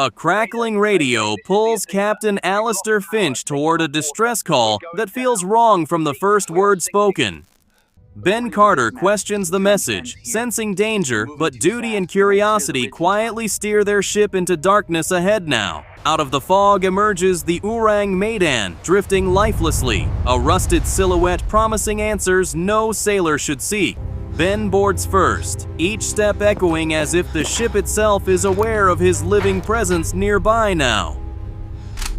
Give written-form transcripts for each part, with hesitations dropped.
A crackling radio pulls Captain Alistair Finch toward a distress call that feels wrong from the first word spoken. Ben Carter questions the message, sensing danger, but duty and curiosity quietly steer their ship into darkness ahead now. Out of the fog emerges the Ourang Medan, drifting lifelessly, a rusted silhouette promising answers no sailor should seek. Ben boards first, each step echoing as if the ship itself is aware of his living presence nearby now.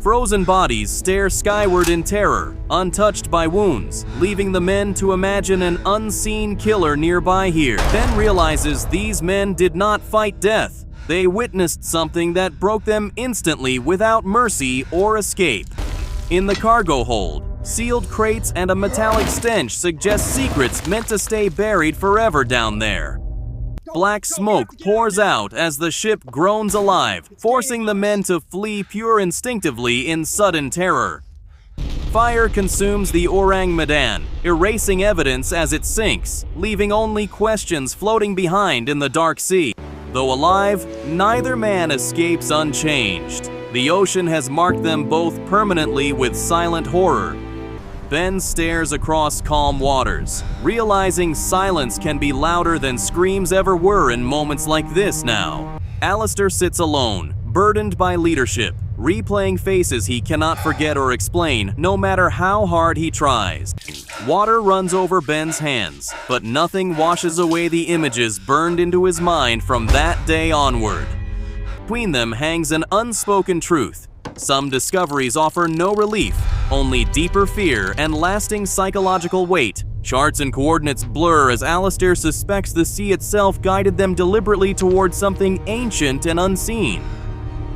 Frozen bodies stare skyward in terror, untouched by wounds, leaving the men to imagine an unseen killer nearby here. Ben realizes these men did not fight death. They witnessed something that broke them instantly without mercy or escape. In the cargo hold, sealed crates and a metallic stench suggest secrets meant to stay buried forever down there. Black smoke pours out as the ship groans alive, forcing the men to flee pure instinctively in sudden terror. Fire consumes the Ourang Medan, erasing evidence as it sinks, leaving only questions floating behind in the dark sea. Though alive, neither man escapes unchanged. The ocean has marked them both permanently with silent horror. Ben stares across calm waters, realizing silence can be louder than screams ever were in moments like this now. Alistair sits alone, burdened by leadership, replaying faces he cannot forget or explain, no matter how hard he tries. Water runs over Ben's hands, but nothing washes away the images burned into his mind from that day onward. Between them hangs an unspoken truth. Some discoveries offer no relief, only deeper fear and lasting psychological weight. Charts and coordinates blur as Alistair suspects the sea itself guided them deliberately towards something ancient and unseen.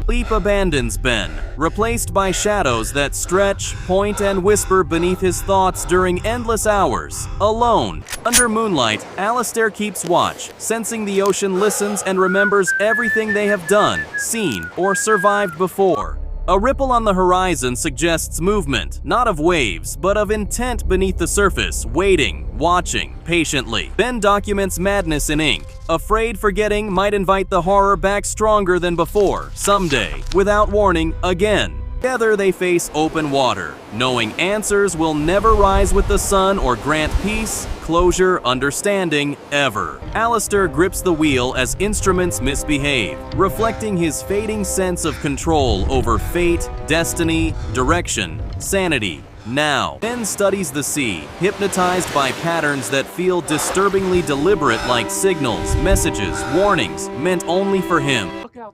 Sleep abandons Ben, replaced by shadows that stretch, point, and whisper beneath his thoughts during endless hours. Alone, under moonlight, Alistair keeps watch, sensing the ocean listens and remembers everything they have done, seen, or survived before. A ripple on the horizon suggests movement, not of waves, but of intent beneath the surface, waiting, watching, patiently. Ben documents madness in ink, afraid forgetting might invite the horror back stronger than before, someday, without warning, again. Together they face open water, knowing answers will never rise with the sun or grant peace, closure, understanding, ever. Alistair grips the wheel as instruments misbehave, reflecting his fading sense of control over fate, destiny, direction, sanity. Now, Ben studies the sea, hypnotized by patterns that feel disturbingly deliberate, like signals, messages, warnings, meant only for him.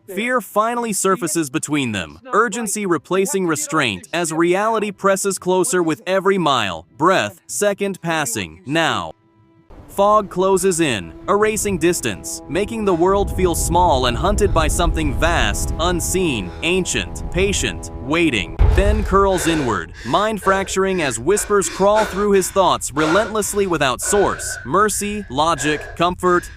Fear finally surfaces between them, urgency replacing restraint as reality presses closer with every mile, breath, second passing. Now, fog closes in, erasing distance, making the world feel small and hunted by something vast, unseen, ancient, patient, waiting. Ben curls inward, mind fracturing as whispers crawl through his thoughts relentlessly without source, mercy, logic, comfort.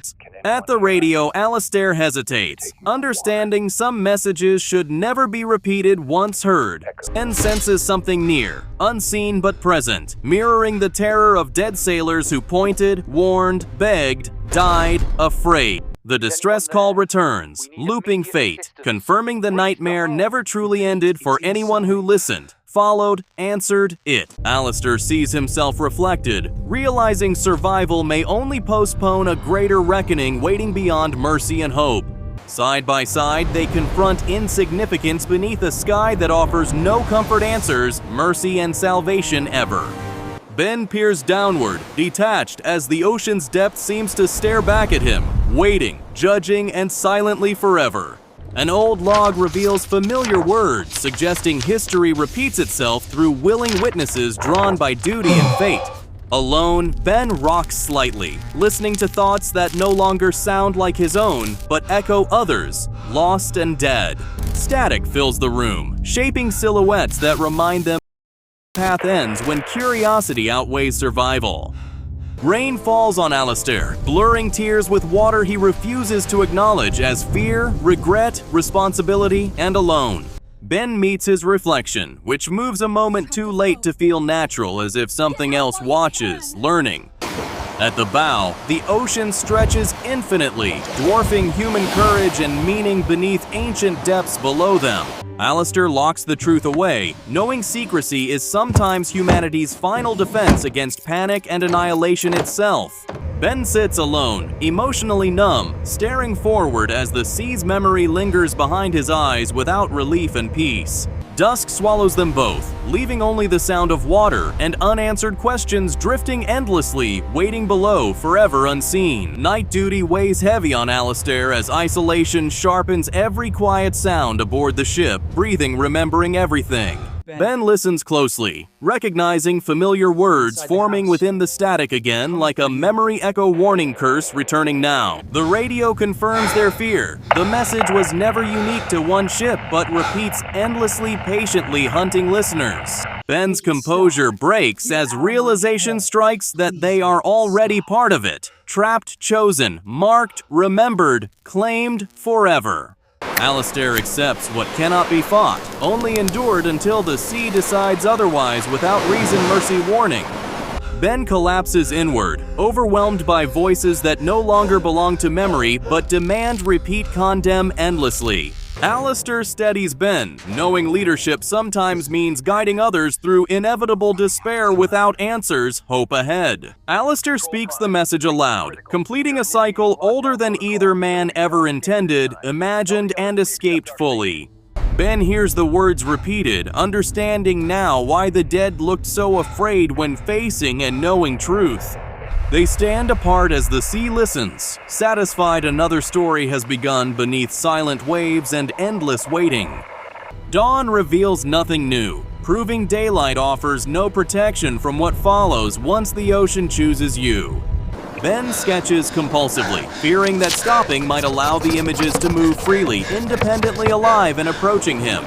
At the radio, Alistair hesitates, understanding some messages should never be repeated once heard. Ben senses something near, unseen but present, mirroring the terror of dead sailors who pointed, warned, begged, died, afraid. The distress call returns, looping fate, confirming the nightmare never truly ended for anyone who listened, followed, answered it. Alistair sees himself reflected, realizing survival may only postpone a greater reckoning waiting beyond mercy and hope. Side by side, they confront insignificance beneath a sky that offers no comfort answers, mercy, and salvation ever. Ben peers downward, detached as the ocean's depth seems to stare back at him, waiting, judging, and silently forever. An old log reveals familiar words, suggesting history repeats itself through willing witnesses drawn by duty and fate. Alone, Ben rocks slightly, listening to thoughts that no longer sound like his own, but echo others, lost and dead. Static fills the room, shaping silhouettes that remind them the path ends when curiosity outweighs survival. Rain falls on Alistair, blurring tears with water he refuses to acknowledge as fear, regret, responsibility, and alone. Ben meets his reflection, which moves a moment too late to feel natural, as if something else watches, learning. At the bow, the ocean stretches infinitely, dwarfing human courage and meaning beneath ancient depths below them. Alistair locks the truth away, knowing secrecy is sometimes humanity's final defense against panic and annihilation itself. Ben sits alone, emotionally numb, staring forward as the sea's memory lingers behind his eyes without relief and peace. Dusk swallows them both, leaving only the sound of water and unanswered questions drifting endlessly, waiting below forever unseen. Night duty weighs heavy on Alistair as isolation sharpens every quiet sound aboard the ship, breathing, remembering everything. Ben listens closely, recognizing familiar words forming within the static again like a memory echo warning curse returning now. The radio confirms their fear. The message was never unique to one ship, but repeats endlessly, patiently hunting listeners. Ben's composure breaks as realization strikes that they are already part of it. Trapped, chosen, marked, remembered, claimed forever. Alistair accepts what cannot be fought, only endured until the sea decides otherwise without reason, mercy, warning. Ben collapses inward, overwhelmed by voices that no longer belong to memory but demand, repeat, condemn endlessly. Alistair steadies Ben, knowing leadership sometimes means guiding others through inevitable despair without answers, hope ahead. Alistair speaks the message aloud, completing a cycle older than either man ever intended, imagined, and escaped fully. Ben hears the words repeated, understanding now why the dead looked so afraid when facing and knowing truth. They stand apart as the sea listens, satisfied another story has begun beneath silent waves and endless waiting. Dawn reveals nothing new, proving daylight offers no protection from what follows once the ocean chooses you. Ben sketches compulsively, fearing that stopping might allow the images to move freely, independently alive and approaching him.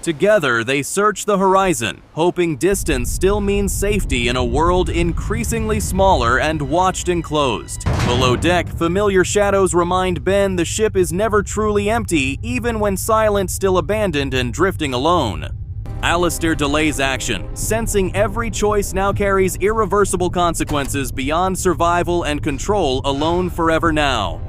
Together, they search the horizon, hoping distance still means safety in a world increasingly smaller and watched enclosed. Below deck, familiar shadows remind Ben the ship is never truly empty, even when silent, still abandoned and drifting alone. Alistair delays action, sensing every choice now carries irreversible consequences beyond survival and control alone forever now.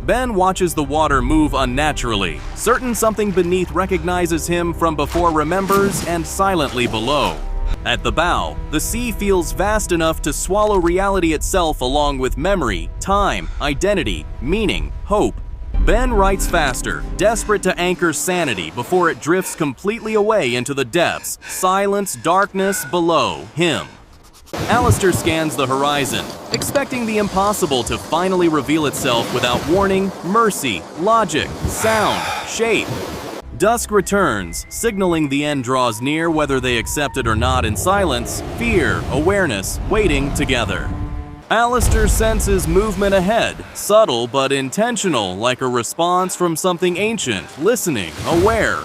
Ben watches the water move unnaturally, certain something beneath recognizes him from before remembers and silently below. At the bow, the sea feels vast enough to swallow reality itself along with memory, time, identity, meaning, hope. Ben writes faster, desperate to anchor sanity before it drifts completely away into the depths, silence, darkness below him. Alistair scans the horizon, expecting the impossible to finally reveal itself without warning, mercy, logic, sound, shape. Dusk returns, signaling the end draws near whether they accept it or not in silence, fear, awareness, waiting together. Alistair senses movement ahead, subtle but intentional, like a response from something ancient, listening, aware.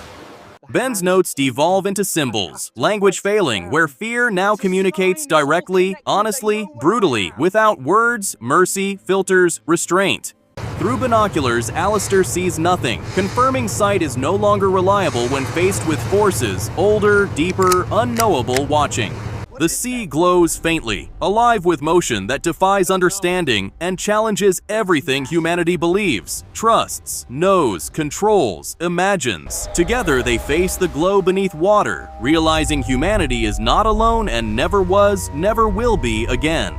Ben's notes devolve into symbols, language failing, where fear now communicates directly, honestly, brutally, without words, mercy, filters, restraint. Through binoculars, Alistair sees nothing, confirming sight is no longer reliable when faced with forces, older, deeper, unknowable, watching. The sea glows faintly, alive with motion that defies understanding and challenges everything humanity believes, trusts, knows, controls, imagines. Together they face the glow beneath water, realizing humanity is not alone and never was, never will be again.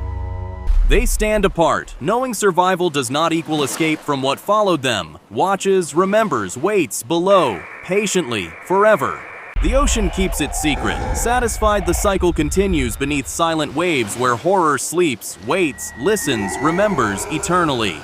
They stand apart, knowing survival does not equal escape from what followed them, watches, remembers, waits below, patiently, forever. The ocean keeps its secret, satisfied the cycle continues beneath silent waves where horror sleeps, waits, listens, remembers eternally.